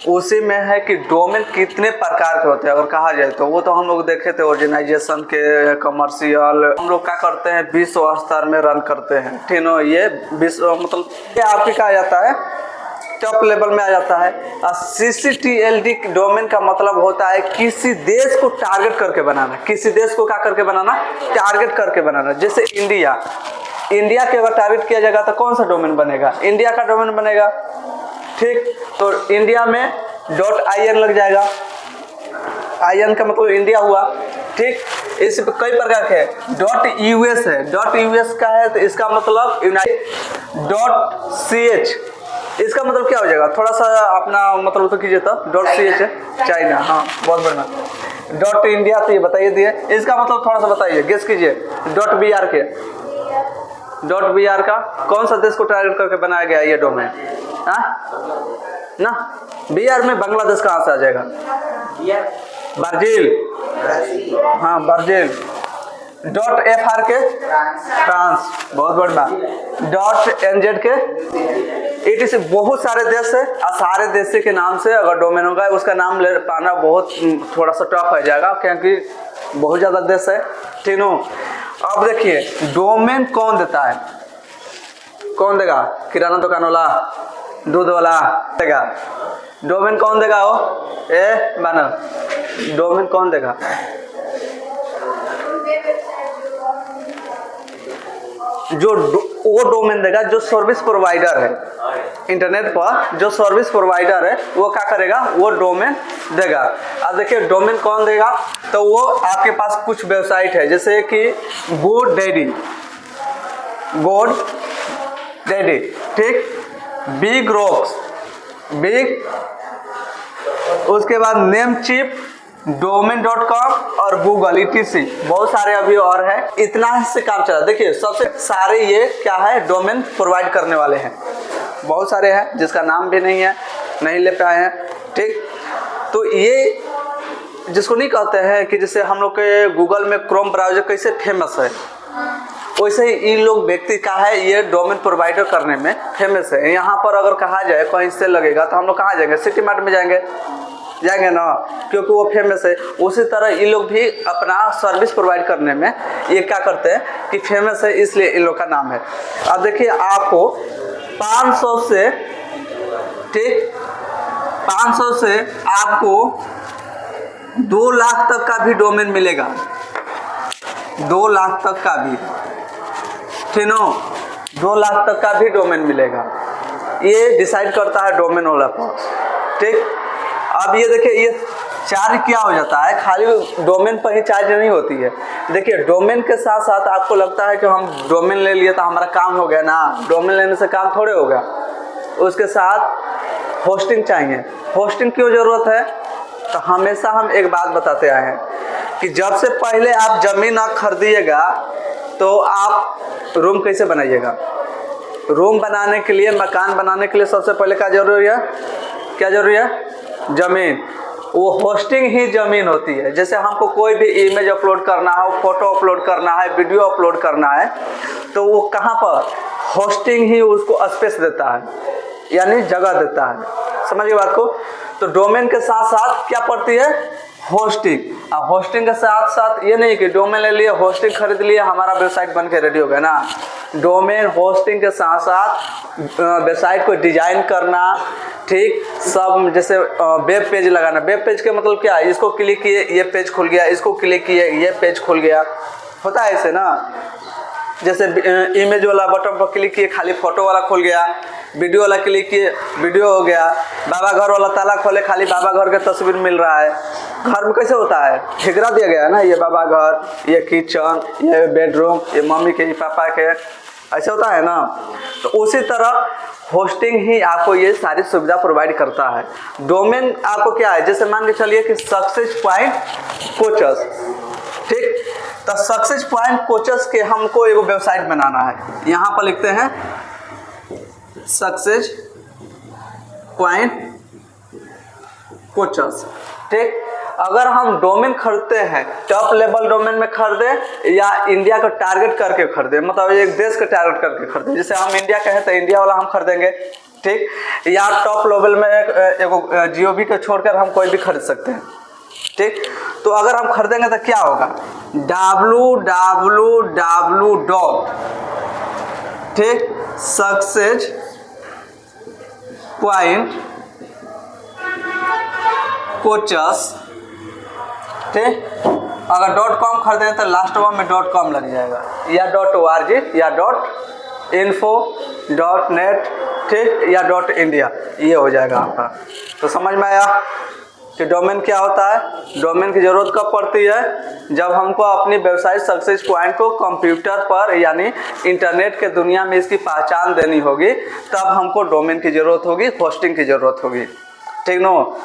उसी में है कि डोमेन कितने प्रकार के होते हैं। अगर कहा जाए तो वो तो हम लोग देखे थे ऑर्गेनाइजेशन के, कमर्शियल, हम लोग क्या करते हैं विश्व स्तर में रन करते हैं, ठीक है। ये विश्व मतलब ये आपके कहा जाता है टॉप लेवल में आ जाता है। CCTLD डोमेन का मतलब होता है किसी देश को टारगेट करके बनाना, किसी देश को क्या करके बनाना, टारगेट करके बनाना। जैसे इंडिया के अगर टारगेट किया जाएगा तो कौन सा डोमेन बनेगा, इंडिया का डोमेन बनेगा, ठीक। तो इंडिया में .in लग जाएगा, IN का मतलब इंडिया हुआ, ठीक। इस कई प्रकार के .US है, .US का है तो इसका मतलब .CH, इसका मतलब क्या हो जाएगा, थोड़ा सा अपना मतलब तो कीजिए तो .CH है चाइना, हाँ बहुत बढ़िया। .इंडिया तो ये बताइए दिए, इसका मतलब थोड़ा सा बताइए, गेस कीजिए। .BR के .BR का कौन सा देश को टारगेट करके बनाया गया ये डोमेन, ना BR में बांग्लादेश कहाँ से आ जाएगा, ब्राजील, हाँ ब्राजील। .FR के फ्रांस, बहुत बढ़िया। .NZ के इट से बहुत सारे देश है, और सारे देश के नाम से अगर डोमेन होगा उसका नाम ले पाना बहुत थोड़ा सा टफ हो जाएगा, क्योंकि बहुत ज़्यादा देश है, ठीक है। अब देखिए डोमेन कौन देता है, कौन देगा, किराना दुकान वाला, दूध वाला देगा, डोमेन कौन देगा, वो माना डोमेन कौन देगा, जो वो डोमेन देगा जो सर्विस प्रोवाइडर है, इंटरनेट पर जो सर्विस प्रोवाइडर है वो क्या करेगा, वो डोमेन देगा। अब देखिए डोमेन कौन देगा, तो वो आपके पास कुछ वेबसाइट है जैसे कि GoDaddy, ठीक, बिग रॉक्स, उसके बाद नेमचीप, domain.com और गूगल ETC, बहुत सारे अभी और है। इतना से काम चला। देखिए सबसे सारे ये क्या है, डोमेन प्रोवाइड करने वाले हैं, बहुत सारे हैं जिसका नाम भी नहीं ले पाए हैं, ठीक। तो ये जिसको नहीं कहते हैं कि जैसे हम लोग के गूगल में क्रोम ब्राउजर कैसे फेमस है, वैसे ही इन लोग व्यक्ति का है ये डोमेन प्रोवाइडर करने में फेमस है। यहाँ पर अगर कहा जाए कहीं से लगेगा तो हम लोग कहाँ जाएंगे, सिटी मार्ट में जाएंगे ना, क्योंकि वो फेमस है। उसी तरह ये लोग भी अपना सर्विस प्रोवाइड करने में ये क्या करते हैं कि फेमस है, इसलिए इन लोग का नाम है। अब देखिए आपको 500 से, ठीक, 500 से आपको 2 लाख तक का भी डोमेन मिलेगा, 2 लाख तक का भी, ठीक ना, 2 लाख तक का भी डोमेन मिलेगा। ये डिसाइड करता है डोमेन वाला पर, ठीक। अब ये देखिए ये चार्ज क्या हो जाता है, खाली डोमेन पर ही चार्ज नहीं होती है। देखिए डोमेन के साथ साथ आपको लगता है कि हम डोमेन ले लिए तो हमारा काम हो गया ना, डोमेन लेने से काम थोड़े हो गया, उसके साथ होस्टिंग चाहिए। होस्टिंग क्यों ज़रूरत है, तो हमेशा हम एक बात बताते आए हैं कि जब से पहले आप ज़मीन ना खरीदिएगा तो आप रूम कैसे बनाइएगा। रूम बनाने के लिए, मकान बनाने के लिए सबसे पहले क्या जरूरी है, ज़मीन। वो होस्टिंग ही ज़मीन होती है। जैसे हमको कोई भी इमेज अपलोड करना हो, फोटो अपलोड करना है, वीडियो अपलोड करना है, तो वो कहाँ पर, होस्टिंग ही उसको स्पेस देता है, यानी जगह देता है। समझिए बात को। तो डोमेन के साथ साथ क्या पड़ती है, होस्टिंग। अब होस्टिंग के साथ साथ ये नहीं कि डोमेन ले लिए, होस्टिंग खरीद लिए, हमारा वेबसाइट बन के रेडी हो गया ना। डोमेन होस्टिंग के साथ साथ वेबसाइट को डिजाइन करना, ठीक, सब जैसे वेब पेज लगाना। वेब पेज के मतलब क्या है, इसको क्लिक किए ये पेज खुल गया, इसको क्लिक किए ये पेज खुल गया, होता है ऐसे ना। जैसे इमेज वाला बटन पर क्लिक किए खाली फोटो वाला खुल गया, वीडियो वाला क्लिक किए वीडियो हो गया, बाबा घर वाला ताला खोले खाली बाबा घर के तस्वीर मिल रहा है। घर में कैसे होता है, ठेकरा दिया गया है ना, ये बाबा घर, ये किचन, ये बेडरूम, ये मम्मी के, ये पापा के, ऐसे होता है ना। तो उसी तरह होस्टिंग ही आपको ये सारी सुविधा प्रोवाइड करता है। डोमेन आपको क्या है, जैसे मान के चलिए कि सक्सेस पॉइंट कोचस, ठीक, तो सक्सेस पॉइंट कोचस के हमको एगो वेबसाइट बनाना है। यहाँ पर लिखते हैं सक्सेस पॉइंट कोचस, ठीक। अगर हम डोमेन खरीदते हैं, टॉप लेवल डोमेन में खरीदे या इंडिया को टारगेट करके खरीदे, मतलब एक देश को टारगेट करके खरीदे, जैसे हम इंडिया के हैं तो इंडिया वाला हम खरीदेंगे, ठीक, या टॉप लेवल में एक जियो को छोड़कर हम कोई भी खरीद सकते हैं। ठीक, तो अगर हम खरीदेंगे तो क्या होगा, www. ठीक, सक्सेस पॉइंट कोचस। ठीक, अगर .com खरीदें तो लास्ट वन में .com लग जाएगा, या .org या .info .net, ठीक, या .india, ये हो जाएगा आपका। तो समझ में आया कि डोमेन क्या होता है। डोमेन की ज़रूरत कब पड़ती है, जब हमको अपनी वेबसाइट सक्सेस पॉइंट को कंप्यूटर पर यानी इंटरनेट के दुनिया में इसकी पहचान देनी होगी, तब हमको डोमेन की ज़रूरत होगी, होस्टिंग की ज़रूरत होगी। ठीक नो।